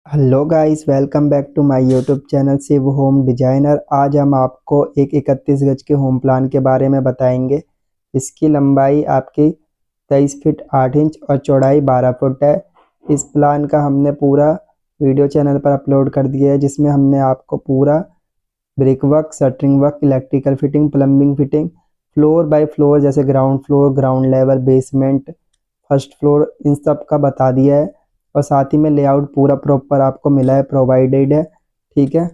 Hello guys, welcome back to my YouTube channel Shiv home designer. आज हम आपको एक 31 गज के होम प्लान के बारे में बताएंगे। इसकी लंबाई आपकी 23 फीट 8 इंच और चौड़ाई 12 फुट है। इस प्लान का हमने पूरा वीडियो चैनल पर अपलोड कर दिया है, जिसमें हमने आपको पूरा brick work, shuttering work, electrical fitting, plumbing fitting, floor by floor जैसे ground floor, ground level, basement, first floor, इन सब का बता दिया है। और साथ ही में लेआउट पूरा प्रॉपर आपको मिला है, प्रोवाइडेड है। ठीक है।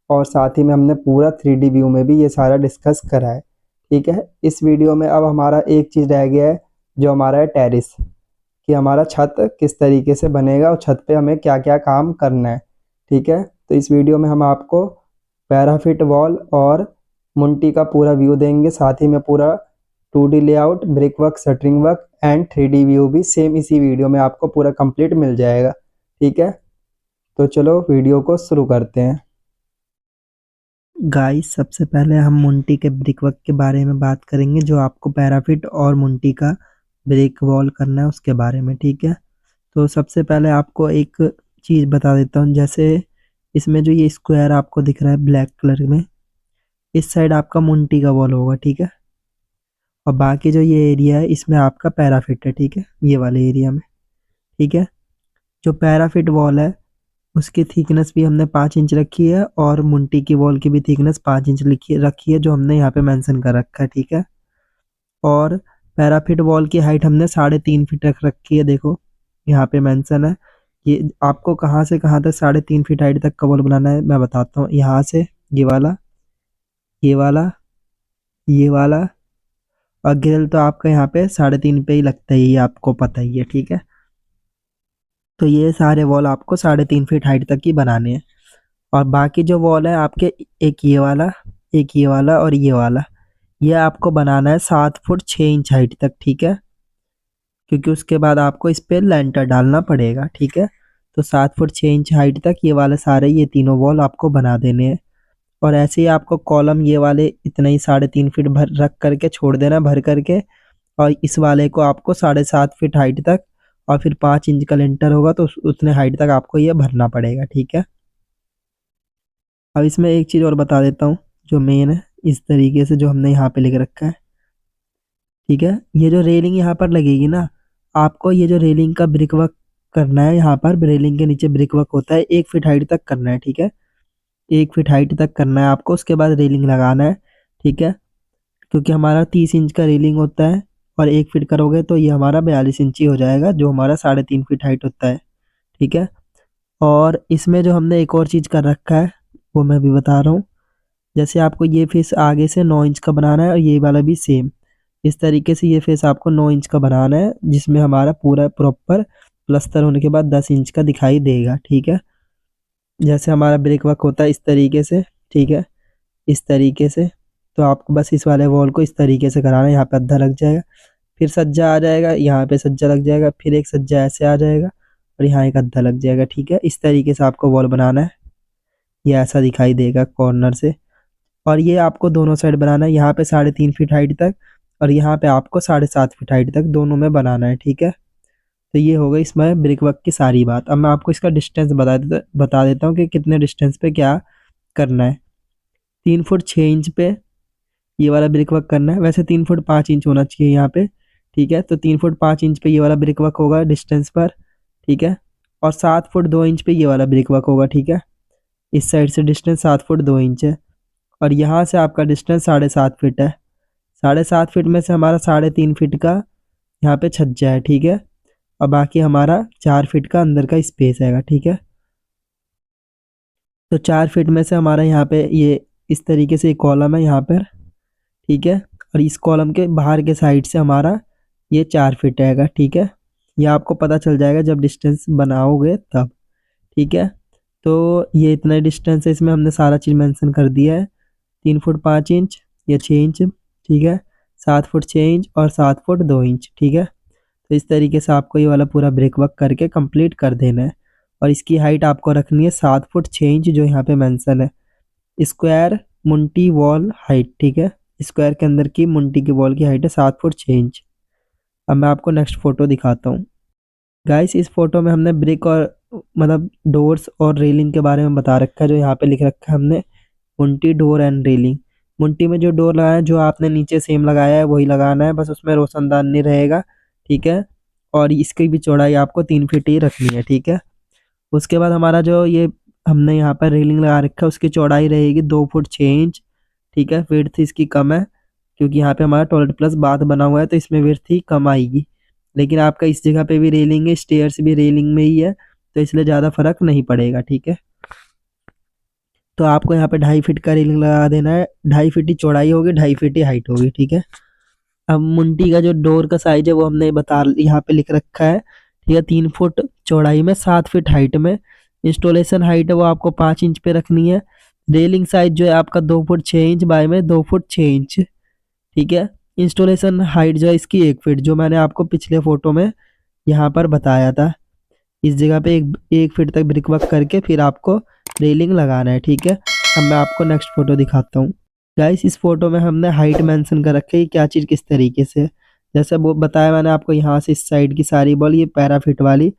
और साथ ही में हमने पूरा 3D व्यू में भी ये सारा डिस्कस करा है। ठीक है। इस वीडियो में अब हमारा एक चीज़ रह गया है, जो हमारा है टेरिस, कि हमारा छत किस तरीके से बनेगा और छत पे हमें क्या क्या काम करना है। ठीक है। तो इस वीडियो में हम आपको पैराफिट वॉल और मुंटी का पूरा व्यू देंगे, साथ ही में पूरा 2D layout, brick work, shuttering work and 3D view भी सेम इसी वीडियो में आपको पूरा कंप्लीट मिल जाएगा। ठीक है। तो चलो वीडियो को शुरू करते हैं। गाइस, सबसे पहले हम मुंटी के ब्रिक वर्क के बारे में बात करेंगे, जो आपको पैराफिट और मुंटी का ब्रिक वॉल करना है उसके बारे में। ठीक है। तो सबसे पहले आपको एक चीज़ बता देता हूँ। जैसे इसमें जो ये स्क्वायर आपको दिख रहा है ब्लैक कलर में, इस साइड आपका मुंटी का वॉल होगा। ठीक है। और बाकी जो ये एरिया है, इसमें आपका पैराफिट है। ठीक है, ये वाले एरिया में। ठीक है। जो पैराफिट वॉल है, उसकी थिकनेस भी हमने 5 इंच रखी है, और मुंटी की वॉल की भी थिकनेस 5 इंच रखी है, जो हमने यहाँ पे मेंशन कर रखा है। ठीक है। और पैराफिट वॉल की हाइट हमने 3.5 फीट रख रखी है। देखो यहाँ पे मेंशन है। ये आपको कहाँ से कहाँ तक 3.5 फीट हाइट तक का वॉल बनाना है मैं बताता हूँ। यहाँ से ये वाला, ये वाला, ये वाला, और ग्रिल तो आपका यहाँ पे 3.5 पे ही लगता है, ये आपको पता ही है। ठीक है। तो ये सारे वॉल आपको 3.5 फीट हाइट तक ही बनाने हैं। और बाकी जो वॉल है आपके, एक ये वाला, एक ये वाला और ये वाला, ये आपको बनाना है 7 फुट 6 इंच हाइट तक। ठीक है। क्योंकि उसके बाद आपको इस पे लेंटर डालना पड़ेगा। ठीक है। तो 7 फुट 6 इंच हाइट तक ये वाले सारे, ये तीनों वॉल आपको बना देने हैं। और ऐसे ही आपको कॉलम ये वाले इतना ही 3.5 फीट भर रख करके छोड़ देना, भर करके। और इस वाले को आपको 7.5 फीट हाइट तक, और फिर 5 इंच का लेंटर होगा तो उतने हाइट तक आपको ये भरना पड़ेगा। ठीक है। अब इसमें एक चीज़ और बता देता हूँ, जो मेन है, इस तरीके से जो हमने यहाँ पे लिख रखा है। ठीक है। ये जो रेलिंग यहाँ पर लगेगी ना, आपको ये जो रेलिंग का ब्रिक वर्क करना है, यहाँ पर रेलिंग के नीचे ब्रिक वर्क होता है, 1 फीट हाइट तक करना है। ठीक है। 1 फीट हाइट तक करना है आपको, उसके बाद रेलिंग लगाना है। ठीक है। क्योंकि हमारा 30 इंच का रेलिंग होता है, और 1 फीट करोगे तो ये हमारा 42 इंची हो जाएगा, जो हमारा 3.5 फीट हाइट होता है। ठीक है। और इसमें जो हमने एक और चीज़ कर रखा है, वो मैं भी बता रहा हूँ। जैसे आपको ये फेस आगे से 9 इंच का बनाना है, और ये वाला भी सेम इस तरीके से ये फेस आपको 9 इंच का बनाना है, जिसमें हमारा पूरा प्रॉपर प्लस्तर होने के बाद 10 इंच का दिखाई देगा। ठीक है। जैसे हमारा ब्रिक वर्क होता है इस तरीके से। ठीक है। इस तरीके से। तो आपको बस इस वाले वॉल को इस तरीके से कराना है। यहाँ पे अद्धा लग जाएगा, फिर सज्जा आ जाएगा, यहाँ पे सज्जा लग जाएगा, फिर एक सज्जा ऐसे आ जाएगा, और यहाँ एक अद्धा लग जाएगा। ठीक है। इस तरीके से आपको वॉल बनाना है। ये ऐसा दिखाई देगा कॉर्नर से। और ये आपको दोनों साइड बनाना है, यहाँ पे 3.5 फीट हाइट तक, और यहाँ पे आपको 7.5 फीट हाइट तक दोनों में बनाना है। ठीक है। तो ये हो गई इसमें ब्रिक वर्क की सारी बात। अब मैं आपको इसका डिस्टेंस बता देता हूँ कि कितने डिस्टेंस पे क्या करना है। 3 फुट 6 इंच पे ये वाला ब्रिक वर्क करना है। वैसे 3 फुट 5 इंच होना चाहिए यहाँ पे। ठीक है। तो 3 फुट 5 इंच पे ये वाला ब्रिक वर्क होगा डिस्टेंस पर। ठीक है। और 7 फुट 2 इंच पे ये वाला ब्रिक वर्क होगा। ठीक है। इस साइड से डिस्टेंस 7 फुट 2 इंच है, और यहाँ से आपका डिस्टेंस 7.5 फीट है। 7.5 फीट में से हमारा 3.5 फीट का यहाँ पे छज्जा है। ठीक है। और बाकी हमारा 4 फीट का अंदर का स्पेस हैगा। ठीक है। तो 4 फीट में से हमारा यहाँ पे ये इस तरीके से एक कॉलम है यहाँ पर। ठीक है। और इस कॉलम के बाहर के साइड से हमारा ये 4 फीट रहेगा। ठीक है। ये आपको पता चल जाएगा जब डिस्टेंस बनाओगे तब। ठीक है। तो ये इतना डिस्टेंस है, इसमें हमने सारा चीज़ मेंशन कर दिया है। 3 फुट 5 इंच या 6 इंच। ठीक है। 7 फुट 6 इंच और 7 फुट 2 इंच। ठीक है। तो इस तरीके से आपको ये वाला पूरा ब्रेक वर्क करके कंप्लीट कर देना है। और इसकी हाइट आपको रखनी है 7 फुट 6 इंच, जो यहाँ पे मेंशन है। Square mumty wall height. ठीक है। स्क्वायर के अंदर की मुंटी की वॉल की हाइट है 7 फुट 6 इंच। अब मैं आपको नेक्स्ट फोटो दिखाता हूँ। गाइस, इस फोटो में हमने ब्रिक और मतलब डोर्स और रेलिंग के बारे में बता रखा है, जो यहाँ पे लिख रखा है हमने मुंटी डोर एंड रेलिंग। मुंटी में जो डोर लगाया है, जो आपने नीचे सेम लगाया है वही लगाना है, बस उसमें रोशनदान नहीं रहेगा, ठीक है। और इसकी भी चौड़ाई आपको 3 फीट ही रखनी है, ठीक है। उसके बाद हमारा जो ये हमने यहाँ पर रेलिंग लगा रखा है उसकी चौड़ाई रहेगी 2 फुट 6 इंच, ठीक है। विड्थ इसकी कम है क्योंकि यहाँ पे हमारा टॉयलेट प्लस बाथ बना हुआ है, तो इसमें विड्थ ही कम आएगी। लेकिन आपका इस जगह पे भी रेलिंग है, स्टेयर्स भी रेलिंग में ही है, तो इसलिए ज़्यादा फर्क नहीं पड़ेगा, ठीक है। तो आपको यहाँ पे 2.5 फीट का रेलिंग लगा देना है, 2.5 फीट ही चौड़ाई होगी, 2.5 फीट ही हाइट होगी, ठीक है। अब मुंटी का जो डोर का साइज है वो हमने बता यहाँ पे लिख रखा है, ठीक है। 3 फुट चौड़ाई में 7 फीट हाइट में। इंस्टॉलेशन हाइट है वो आपको 5 इंच पे रखनी है। रेलिंग साइज जो है आपका 2 फुट 6 इंच बाय में 2 फुट 6 इंच, ठीक है। इंस्टॉलेशन हाइट जो है इसकी 1 फीट, जो मैंने आपको पिछले फोटो में यहाँ पर बताया था। इस जगह पे 1 फीट तक ब्रिक वर्क करके फिर आपको रेलिंग लगाना है, ठीक है। अब मैं आपको नेक्स्ट फोटो दिखाता हूँ। गाइस इस फोटो में हमने हाइट मेंशन कर रखी है, क्या चीज़ किस तरीके से। जैसे वो बताया मैंने आपको, यहाँ से इस साइड की सारी बॉल ये पैराफिट वाली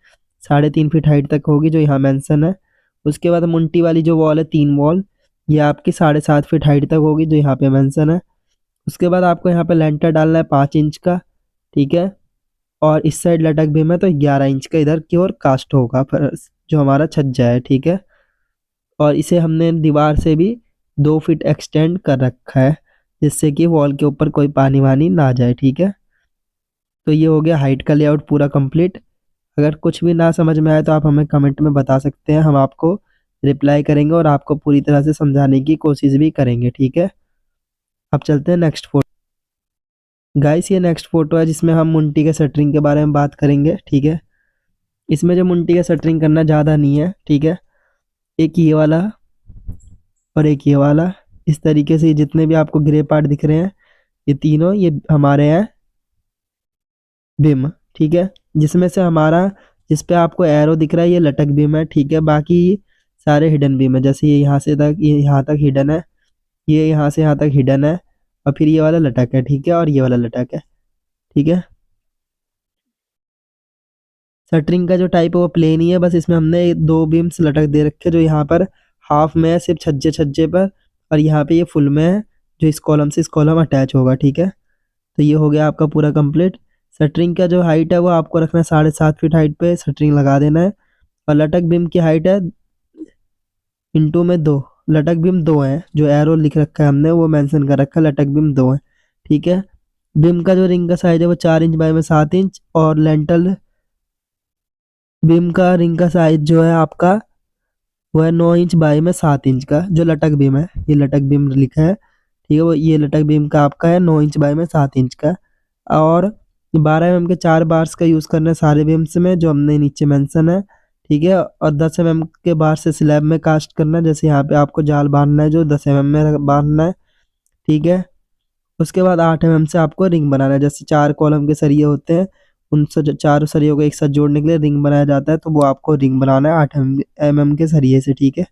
3.5 फीट हाइट तक होगी, जो यहाँ मेंशन है। उसके बाद मुंटी वाली जो वॉल है 3 वॉल, ये आपकी 7.5 फीट हाइट तक होगी, जो यहाँ पे मेंशन है। उसके बाद आपको यहाँ पे लेंटर डालना है 5 इंच का, ठीक है। और इस साइड लटक भी में तो 11 इंच का इधर की ओर कास्ट होगा जो हमारा छज्जा है, ठीक है। और इसे हमने दीवार से भी 2 फीट एक्सटेंड कर रखा है, जिससे कि वॉल के ऊपर कोई पानी वानी ना जाए, ठीक है। तो ये हो गया हाइट का लेआउट पूरा कंप्लीट। अगर कुछ भी ना समझ में आए तो आप हमें कमेंट में बता सकते हैं, हम आपको रिप्लाई करेंगे और आपको पूरी तरह से समझाने की कोशिश भी करेंगे, ठीक है। अब चलते हैं नेक्स्ट फोटो। गाइस ये नेक्स्ट फोटो है जिसमें हम मुंटी के शटरिंग के बारे में बात करेंगे, ठीक है। इसमें जो मुंटी का शटरिंग करना ज़्यादा नहीं है, ठीक है। एक ये वाला और एक ये वाला, इस तरीके से जितने भी आपको ग्रे पार्ट दिख रहे हैं ये तीनों ये हमारे हैं बिम, ठीक है। जिसमें से हमारा जिस पे आपको एरो दिख रहा है ये लटक बिम है, ठीक है। बाकी सारे हिडन बिम है, जैसे ये यहाँ से तक, ये यहाँ तक हिडन है, ये यहाँ से यहाँ तक हिडन है, और फिर ये वाला लटक है, ठीक है। और ये वाला लटक है, ठीक है। शटरिंग का जो टाइप है वो प्लेन ही है, बस इसमें हमने 2 बीम्स लटक दे रखे जो यहाँ पर हाफ में है सिर्फ छज्जे छज्जे पर, और यहाँ पे ये फुल में है जो इस कॉलम से इस कॉलम अटैच होगा, ठीक है। तो ये हो गया आपका पूरा कंप्लीट। शटरिंग का जो हाइट है वो आपको रखना है 7.5 फीट हाइट पे शटरिंग लगा देना है। और लटक बीम की हाइट है इंटू में 2, लटक बीम 2 है, जो एरो लिख रखा है हमने वो मेंशन कर रखा है, लटक बीम 2 है, ठीक है। बीम का जो रिंग का साइज है वो 4 इंच बाय में 7 इंच, और लेंटल बीम का रिंग का साइज जो है आपका वो है 9 इंच बाय में 7 इंच का, जो लटक बीम है ये लटक बीम लिखा है, ठीक है। वो ये लटक बीम का आपका है 9 इंच बाय में 7 इंच का। और 12 mm के 4 बार्स का यूज़ करना है सारे बीम्स में, जो हमने नीचे मेंशन है, ठीक है। और 10 mm के बार से स्लैब में कास्ट करना है, जैसे यहाँ पे आपको जाल बांधना है जो 10 mm में बांधना है, ठीक है। उसके बाद 8 mm से आपको रिंग बनाना है, जैसे 4 कॉलम के सरिये होते हैं, उन चारों सरियों को एक साथ जोड़ने के लिए रिंग बनाया जाता है, तो वो आपको रिंग बनाना है 8 mm के सरिये से, ठीक है।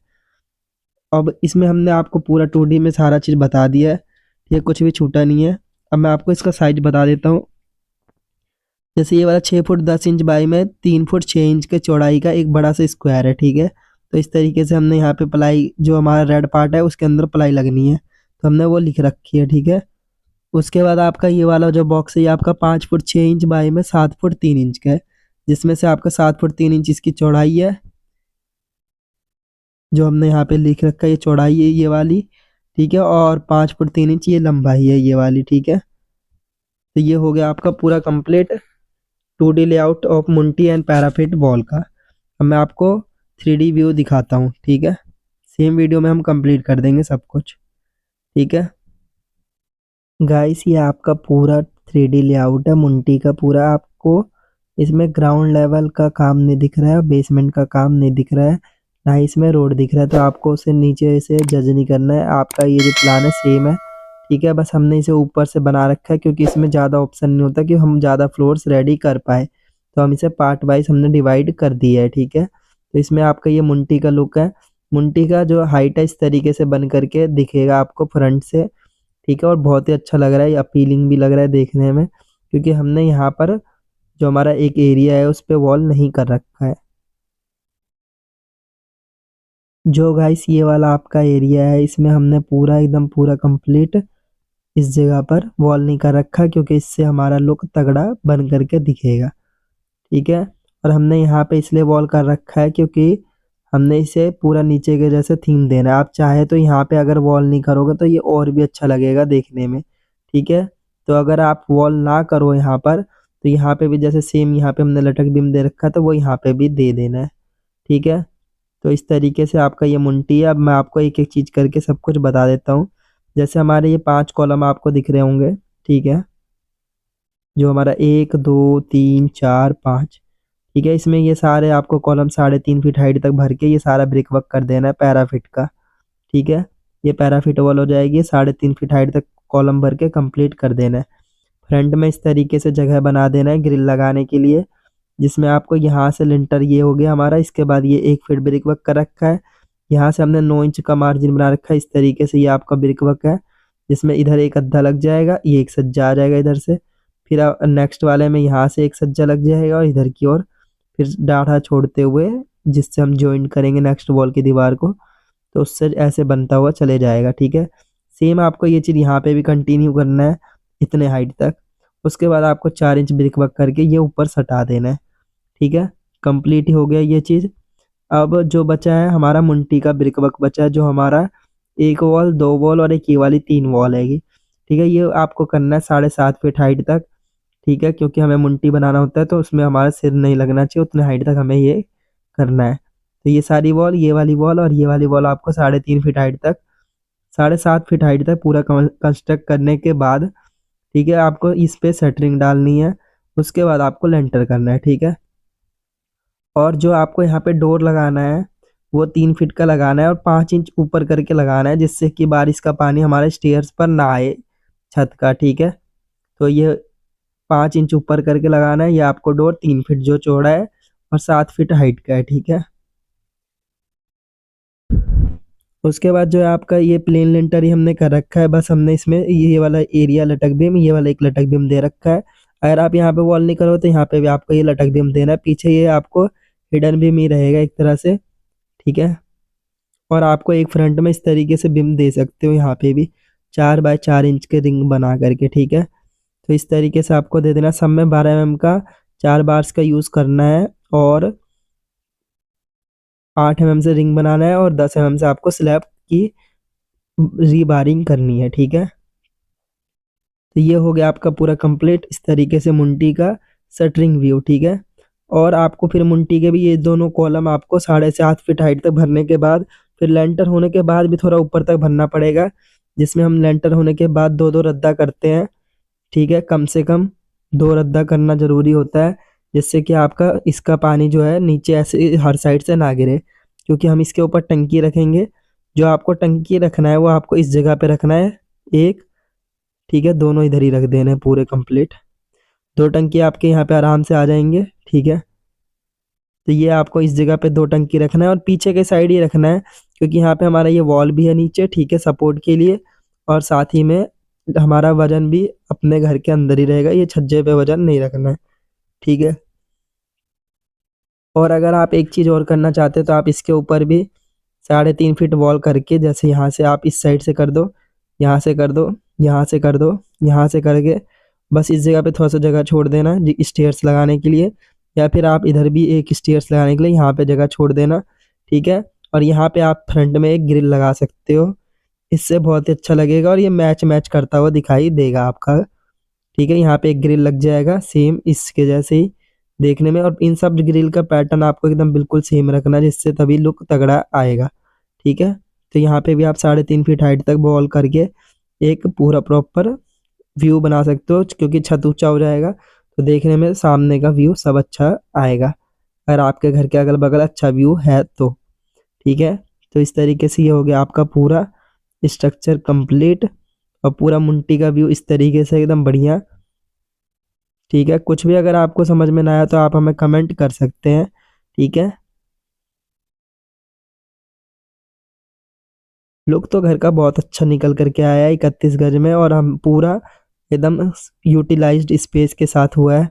अब इसमें हमने आपको पूरा 2D में सारा चीज़ बता दिया है, ये कुछ भी छूटा नहीं है। अब मैं आपको इसका साइज बता देता हूँ। जैसे ये वाला 6 फुट 10 इंच बाई में 3 फुट 6 इंच के चौड़ाई का एक बड़ा सा स्क्वायर है, ठीक है। तो इस तरीके से हमने यहाँ पे प्लाई जो हमारा रेड पार्ट है उसके अंदर प्लाई लगनी है, तो हमने वो लिख रखी है, ठीक है। उसके बाद आपका ये वाला जो बॉक्स है ये आपका 5 फुट 6 इंच बाई में 7 फुट 3 इंच का है, जिसमें से आपका 7 फुट 3 इंच इसकी चौड़ाई है, जो हमने यहाँ पे लिख रखा है ये चौड़ाई है ये वाली, ठीक है। और 5 फुट 3 इंच ये लंबाई है ये वाली, ठीक है। तो ये हो गया आपका पूरा complete 2D layout of mumty and parapet wall का। अब मैं आपको 3D व्यू दिखाता हूँ, ठीक है। सेम वीडियो में हम कंप्लीट कर देंगे सब कुछ, ठीक है। गाइस ये आपका पूरा 3D लेआउट है मुंटी का पूरा। आपको इसमें ग्राउंड लेवल का काम नहीं दिख रहा है, बेसमेंट का काम नहीं दिख रहा है, ना ही इसमें रोड दिख रहा है, तो आपको उसे नीचे से जज नहीं करना है। आपका ये जो प्लान है सेम है, ठीक है। बस हमने इसे ऊपर से बना रखा है क्योंकि इसमें ज़्यादा ऑप्शन नहीं होता कि हम ज़्यादा फ्लोर्स रेडी कर पाए, तो हम इसे पार्ट वाइज हमने डिवाइड कर दिया है, ठीक है। तो इसमें आपका ये मुंटी का लुक है। मुंटी का जो हाइट है इस तरीके से बन करके दिखेगा आपको फ्रंट से, ठीक है। और बहुत ही अच्छा लग रहा है, अपीलिंग भी लग रहा है देखने में, क्योंकि हमने यहाँ पर जो हमारा एक एरिया है उस पर वॉल नहीं कर रखा है। जो गाइस ये वाला आपका एरिया है, इसमें हमने पूरा एकदम पूरा कंप्लीट इस जगह पर वॉल नहीं कर रखा, क्योंकि इससे हमारा लुक तगड़ा बन करके दिखेगा। ठीक है। और हमने यहाँ पे इसलिए वॉल कर रखा है क्योंकि हमने इसे पूरा नीचे के जैसे थीम देना है। आप चाहे तो यहाँ पे अगर वॉल नहीं करोगे तो ये और भी अच्छा लगेगा देखने में। ठीक है। तो अगर आप वॉल ना करो यहाँ पर, तो यहाँ पे भी जैसे सेम यहाँ पे हमने लटक बीम दे रखा था, वो यहाँ पे भी दे देना है। ठीक है। तो इस तरीके से आपका ये मुंटी है। अब मैं आपको एक एक चीज करके सब कुछ बता देता हूँ। जैसे हमारे ये 5 कॉलम आपको दिख रहे होंगे। ठीक है। जो हमारा 1 2 3 4 5, ठीक है, इसमें ये सारे आपको कॉलम 3.5 फीट हाइट तक भर के ये सारा ब्रिक वर्क कर देना है पैराफिट का। ठीक है। ये पैराफिट वॉल हो जाएगी, 3.5 फीट हाइट तक कॉलम भर के कंप्लीट कर देना है। फ्रंट में इस तरीके से जगह बना देना है ग्रिल लगाने के लिए, जिसमें आपको यहाँ से लिंटर ये हो गया हमारा। इसके बाद ये 1 फीट ब्रिक वर्क कर रखा है। यहाँ से हमने 9 इंच का मार्जिन बना रखा है। इस तरीके से ये आपका ब्रिक वर्क है, जिसमें इधर एक अद्धा लग जाएगा, ये एक सज्जा आ जाएगा इधर से। फिर नेक्स्ट वाले में यहाँ से एक सज्जा लग जाएगा और इधर की ओर फिर डाढ़ा छोड़ते हुए, जिससे हम ज्वाइन करेंगे नेक्स्ट वॉल की दीवार को, तो उससे ऐसे बनता हुआ चले जाएगा। ठीक है। सेम आपको ये चीज़ यहाँ पे भी कंटिन्यू करना है इतने हाइट तक। उसके बाद आपको 4 इंच ब्रिक वर्क करके ये ऊपर सटा देना है। ठीक है। कंप्लीट हो गया ये चीज़। अब जो बचा है हमारा मुंटी का ब्रिक वर्क बचा है, जो हमारा 1 वॉल 2 वॉल और एक ये वाली 3 वॉल हैगी। ठीक है। ये आपको करना है 7.5 फीट हाइट तक। ठीक है। क्योंकि हमें मुंटी बनाना होता है तो उसमें हमारा सिर नहीं लगना चाहिए, उतने हाइट तक हमें ये करना है। तो ये सारी वॉल, ये वाली वॉल और ये वाली वॉल आपको 3.5 फीट हाइट तक, 7.5 फीट हाइट तक पूरा कंस्ट्रक्ट करने के बाद, ठीक है, आपको इस पे शटरिंग डालनी है। उसके बाद आपको लेंटर करना है। ठीक है। और जो आपको यहाँ पे डोर लगाना है वो 3 फीट का लगाना है और 5 इंच ऊपर करके लगाना है, जिससे कि बारिश का पानी हमारे स्टेयर्स पर ना आए छत का। ठीक है। तो ये 5 इंच ऊपर करके लगाना है। ये आपको डोर 3 फीट जो चौड़ा है और 7 फीट हाइट का है। ठीक है। उसके बाद जो है आपका ये प्लेन लिंटर ही हमने कर रखा है। बस हमने इसमें ये वाला एरिया लटक बीम, ये वाला एक लटक बीम दे रखा है। अगर आप यहाँ पे वॉल नहीं करो तो यहाँ पे भी आपको ये लटक बीम देना है। पीछे ये आपको हिडन बीम ही रहेगा एक तरह से। ठीक है। और आपको एक फ्रंट में इस तरीके से बीम दे सकते हो, यहाँ पे भी 4 बाय 4 इंच के रिंग बना करके। ठीक है। तो इस तरीके से आपको दे देना। सब में 12 mm का 4 बार्स का यूज़ करना है और 8 mm से रिंग बनाना है और 10 mm से आपको स्लैब की रीबारिंग करनी है। ठीक है। तो ये हो गया आपका पूरा कंप्लीट इस तरीके से मुंटी का शटरिंग व्यू। ठीक है। और आपको फिर मुंटी के भी ये दोनों कॉलम आपको 7.5 फीट हाइट तक भरने के बाद, फिर लेंटर होने के बाद भी थोड़ा ऊपर तक भरना पड़ेगा, जिसमें हम लेंटर होने के बाद 2-2 रद्दा करते हैं। ठीक है। कम से कम 2 रद्दा करना ज़रूरी होता है, जिससे कि आपका इसका पानी जो है नीचे ऐसे हर साइड से ना गिरे, क्योंकि हम इसके ऊपर टंकी रखेंगे। जो आपको टंकी रखना है वो आपको इस जगह पे रखना है एक। ठीक है। दोनों इधर ही रख देने हैं पूरे कंप्लीट। 2 टंकी आपके यहाँ पे आराम से आ जाएंगे। ठीक है। तो ये आपको इस जगह पे 2 टंकी रखना है और पीछे के साइड ही रखना है, क्योंकि यहाँ पे हमारा ये वॉल भी है नीचे। ठीक है। सपोर्ट के लिए। और साथ ही में हमारा वजन भी अपने घर के अंदर ही रहेगा, ये छज्जे पे वजन नहीं रखना है। ठीक है। और अगर आप एक चीज़ और करना चाहते हो तो आप इसके ऊपर भी 3.5 फीट वॉल करके, जैसे यहाँ से आप इस साइड से कर दो, यहाँ से कर दो, यहाँ से कर दो, यहाँ से करके बस इस जगह पे थोड़ा सा जगह छोड़ देना स्टेयर्स लगाने के लिए, या फिर आप इधर भी एक स्टेयर्स लगाने के लिए यहाँ पे जगह छोड़ देना। ठीक है। और यहाँ पे आप फ्रंट में एक ग्रिल लगा सकते हो, इससे बहुत ही अच्छा लगेगा और ये मैच मैच करता हुआ दिखाई देगा आपका। ठीक है। यहाँ पे एक ग्रिल लग जाएगा सेम इसके जैसे ही देखने में, और इन सब ग्रिल का पैटर्न आपको एकदम बिल्कुल सेम रखना, जिससे तभी लुक तगड़ा आएगा। ठीक है। तो यहाँ पे भी आप 3.5 फीट हाइट तक बॉल करके एक पूरा प्रॉपर व्यू बना सकते हो, क्योंकि छत ऊंचा हो जाएगा तो देखने में सामने का व्यू सब अच्छा आएगा, अगर आपके घर के अगल बगल अच्छा व्यू है तो। ठीक है। तो इस तरीके से ये हो गया आपका पूरा स्ट्रक्चर कंप्लीट, और पूरा मुंटी का व्यू इस तरीके से एकदम बढ़िया। ठीक है। कुछ भी अगर आपको समझ में ना आया तो आप हमें कमेंट कर सकते हैं। ठीक है। लुक तो घर का बहुत अच्छा निकल करके आया है 31 गज में, और हम पूरा एकदम यूटिलाइज्ड स्पेस के साथ हुआ है।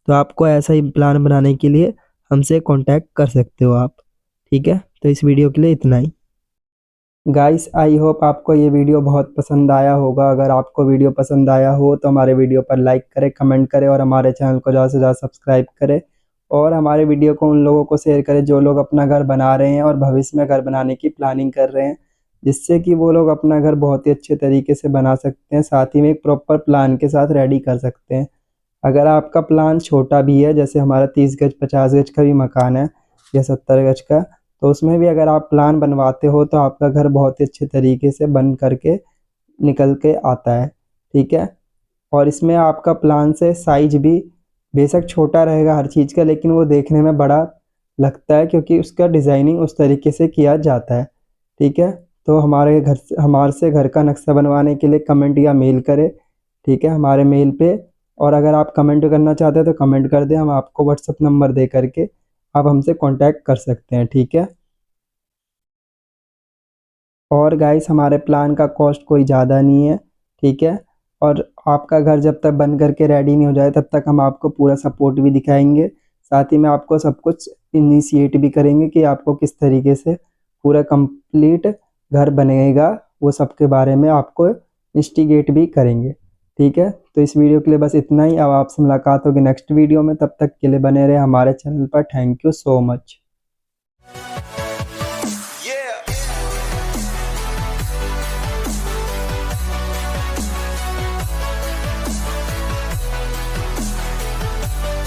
तो आपको ऐसा ही प्लान बनाने के लिए हमसे कांटेक्ट कर सकते हो आप। ठीक है। तो इस वीडियो के लिए इतना ही। गाइस आई होप आपको ये वीडियो बहुत पसंद आया होगा। अगर आपको वीडियो पसंद आया हो तो हमारे वीडियो पर लाइक करें, कमेंट करें और हमारे चैनल को ज़्यादा से ज़्यादा सब्सक्राइब करें और हमारे वीडियो को उन लोगों को शेयर करें जो लोग अपना घर बना रहे हैं और भविष्य में घर बनाने की प्लानिंग कर रहे हैं, जिससे कि वो लोग अपना घर बहुत ही अच्छे तरीके से बना सकते हैं, साथ ही में एक प्रॉपर प्लान के साथ रेडी कर सकते हैं। अगर आपका प्लान छोटा भी है, जैसे हमारा 30 गज 50 गज का भी मकान है या 70 गज का, तो उसमें भी अगर आप प्लान बनवाते हो तो आपका घर बहुत ही अच्छे तरीके से बन करके निकल के आता है, ठीक है। और इसमें आपका प्लान से साइज भी बेशक छोटा रहेगा हर चीज़ का, लेकिन वो देखने में बड़ा लगता है क्योंकि उसका डिज़ाइनिंग उस तरीके से किया जाता है, ठीक है। तो हमारे से घर का नक्शा बनवाने के लिए कमेंट या मेल करें, ठीक है, हमारे मेल पे। और अगर आप कमेंट करना चाहते हैं तो कमेंट कर दें, हम आपको व्हाट्सअप नंबर दे करके आप हमसे कांटेक्ट कर सकते हैं, ठीक है। और गाइस हमारे प्लान का कॉस्ट कोई ज़्यादा नहीं है, ठीक है। और आपका घर जब तक बन करके रेडी नहीं हो जाए तब तक हम आपको पूरा सपोर्ट भी दिखाएंगे, साथ ही में आपको सब कुछ इनिशिएट भी करेंगे कि आपको किस तरीके से पूरा कंप्लीट घर बनेगा, वो सब के बारे में आपको इंस्टिगेट भी करेंगे, ठीक है। तो इस वीडियो के लिए बस इतना ही। अब आपसे मुलाकात होगी नेक्स्ट वीडियो में, तब तक के लिए बने रहे हमारे चैनल पर। Thank you so much.